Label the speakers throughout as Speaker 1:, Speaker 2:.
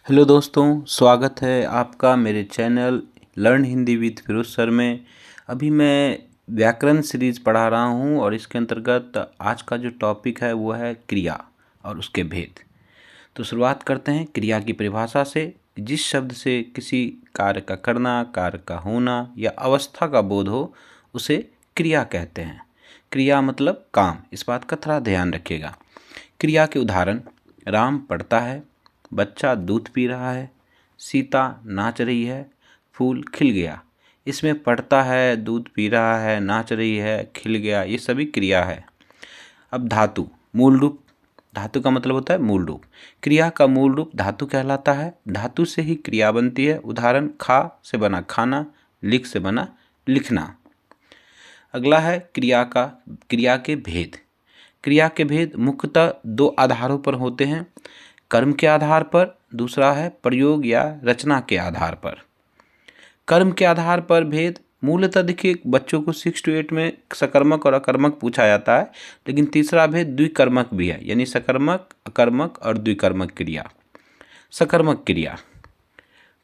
Speaker 1: Hello दोस्तों, स्वागत है आपका मेरे channel learn Hindi with Firoz sir में। अभी मैं व्याकरण सीरीज पढ़ा रहा हूं और इसके अंतर्गत आज का जो टॉपिक है वो है क्रिया और उसके भेद। तो शुरुआत करते हैं क्रिया की परिभाषा से। जिस शब्द से किसी कार्य का करना, कार्य का होना या अवस्था का बोध हो उसे क्रिया कहते हैं। क्रिया मतलब काम, इस बात का थोड़ा ध्यान रखिएगा। क्रिया के उदाहरण: राम पढ़ता है, बच्चा दूध पी रहा है, सीता नाच रही है, फूल खिल गया। इसमें पढ़ता है, दूध पी रहा है, नाच रही है, खिल गया, ये सभी क्रिया है। अब धातु, मूल रूप। धातु का मतलब होता है मूल रूप। क्रिया का मूल रूप धातु कहलाता है। धातु से ही क्रिया बनती है। उदाहरण: खा से बना खाना, लिख से बना लिखना। अगला है क्रिया के भेद। क्रिया के भेद मुख्यतः दो आधारों पर होते हैं: कर्म के आधार पर, दूसरा है प्रयोग या रचना के आधार पर। कर्म के आधार पर भेद मूलतः देखिए, बच्चों को 6 to 8 में सकर्मक और अकर्मक पूछा जाता है, लेकिन तीसरा भेद द्विकर्मक भी है, यानी सकर्मक, अकर्मक और द्विकर्मक क्रिया। सकर्मक क्रिया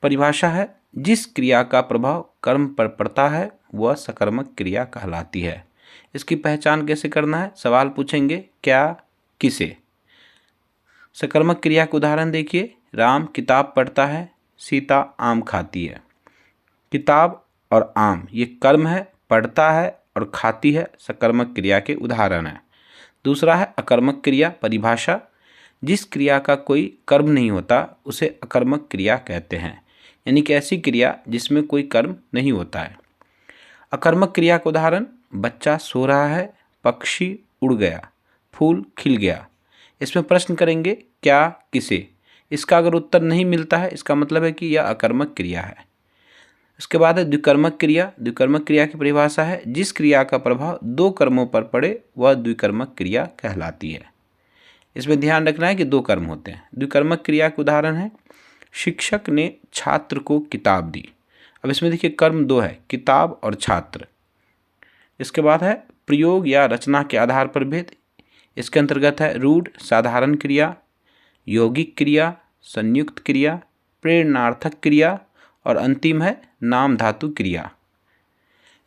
Speaker 1: परिभाषा है: जिस क्रिया का प्रभाव कर्म पर पड़ता है वह सकर्मक क्रिया कहलाती है। इसकी पहचान कैसे करना है? सवाल पूछेंगे, क्या, किसे। सकर्मक क्रिया के उदाहरण देखिए: राम किताब पढ़ता है, सीता आम खाती है। किताब और आम ये कर्म है, पढ़ता है और खाती है सकर्मक क्रिया के उदाहरण है। दूसरा है अकर्मक क्रिया परिभाषा: जिस क्रिया का कोई कर्म नहीं होता उसे अकर्मक क्रिया कहते हैं, यानी कि ऐसी क्रिया जिसमें कोई कर्म नहीं होता है। अकर्मक क्रिया का उदाहरण: बच्चा सो रहा है, पक्षी उड़ गया, फूल खिल गया। इसमें प्रश्न करेंगे, क्या, किसे। इसका अगर उत्तर नहीं मिलता है इसका मतलब है कि यह अकर्मक क्रिया है। इसके बाद है द्विकर्मक क्रिया। द्विकर्मक क्रिया की परिभाषा है: जिस क्रिया का प्रभाव दो कर्मों पर पड़े वह द्विकर्मक क्रिया कहलाती है। इसमें ध्यान रखना है कि दो कर्म होते हैं। द्विकर्मक क्रिया के उदाहरण है: शिक्षक ने छात्र को किताब दी। अब इसमें देखिए कर्म दो है, किताब और छात्र। इसके बाद है प्रयोग या रचना के आधार पर भेद। इसके अंतर्गत है रूढ़ साधारण क्रिया, यौगिक क्रिया, संयुक्त क्रिया, प्रेरणार्थक क्रिया और अंतिम है नाम धातु क्रिया।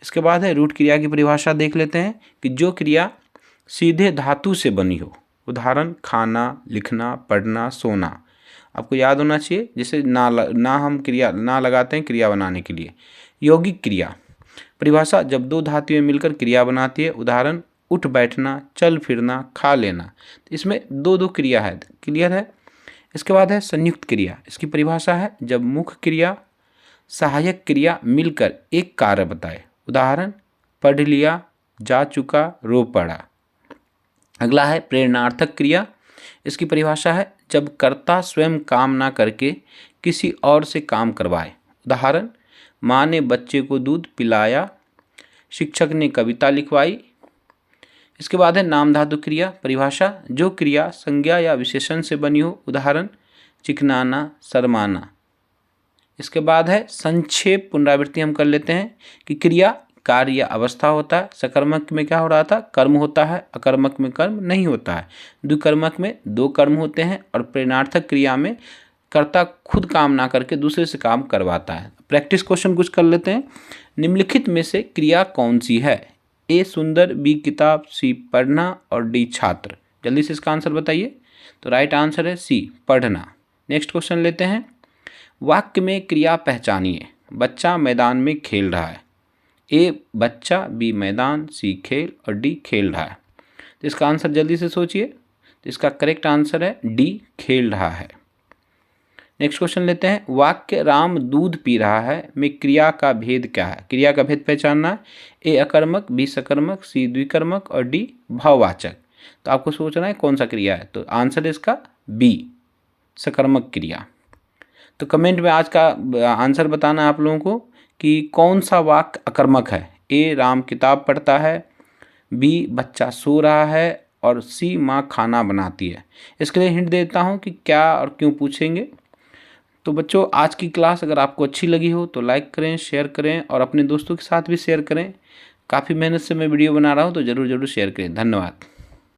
Speaker 1: इसके बाद है रूढ़ क्रिया की परिभाषा देख लेते हैं कि जो क्रिया सीधे धातु से बनी हो। उदाहरण: खाना, लिखना, पढ़ना, सोना। आपको याद होना चाहिए, जैसे ना हम क्रिया ना लगाते हैं क्रिया बनाने के लिए। यौगिक क्रिया परिभाषा: जब दो धातुएं मिलकर क्रिया बनाती है। उदाहरण: उठ बैठना, चल फिरना, खा लेना। इसमें दो दो क्रिया है, क्लियर है। इसके बाद है संयुक्त क्रिया। इसकी परिभाषा है: जब मुख्य क्रिया सहायक क्रिया मिलकर एक कार्य बताए। उदाहरण: पढ़ लिया, जा चुका, रो पड़ा। अगला है प्रेरणार्थक क्रिया। इसकी परिभाषा है: जब कर्ता स्वयं काम ना करके किसी और से काम करवाए। उदाहरण: माँ ने बच्चे को दूध पिलाया, शिक्षक ने कविता लिखवाई। इसके बाद है नाम धातु क्रिया परिभाषा: जो क्रिया संज्ञा या विशेषण से बनी हो। उदाहरण: चिकनाना, शर्माना। इसके बाद है संक्षेप पुनरावृत्ति हम कर लेते हैं कि क्रिया कार्य या अवस्था होता है। सकर्मक में क्या हो रहा था? कर्म होता है। अकर्मक में कर्म नहीं होता है। द्विकर्मक में दो कर्म होते हैं और प्रेरणार्थक क्रिया में कर्ता खुद काम ना करके दूसरे से काम करवाता है। प्रैक्टिस क्वेश्चन कुछ कर लेते हैं। निम्नलिखित में से क्रिया कौन सी है? ए सुंदर, बी किताब, सी पढ़ना और डी छात्र। जल्दी से इसका आंसर बताइए। तो राइट आंसर है सी, पढ़ना। नेक्स्ट क्वेश्चन लेते हैं। वाक्य में क्रिया पहचानिए। बच्चा मैदान में खेल रहा है। ए बच्चा, बी मैदान, सी खेल और डी खेल रहा है। तो इसका आंसर जल्दी से सोचिए। तो इसका करेक्ट आंसर है डी, खेल रहा है। नेक्स्ट क्वेश्चन लेते हैं। वाक्य राम दूध पी रहा है में क्रिया का भेद क्या है? क्रिया का भेद पहचानना है। ए अकर्मक, बी सकर्मक, सी द्विकर्मक और डी भाववाचक। तो आपको सोचना है कौन सा क्रिया है। तो आंसर इसका बी, सकर्मक क्रिया। तो कमेंट में आज का आंसर बताना है आप लोगों को कि कौन सा वाक्य अकर्मक है। ए राम किताब पढ़ता है, बी बच्चा सो रहा है और सी माँ खाना बनाती है। इसके लिए हिंट देता हूँ कि क्या और क्यों पूछेंगे। तो बच्चों, आज की क्लास अगर आपको अच्छी लगी हो तो लाइक करें, शेयर करें और अपने दोस्तों के साथ भी शेयर करें। काफ़ी मेहनत से मैं वीडियो बना रहा हूँ तो ज़रूर शेयर करें। धन्यवाद।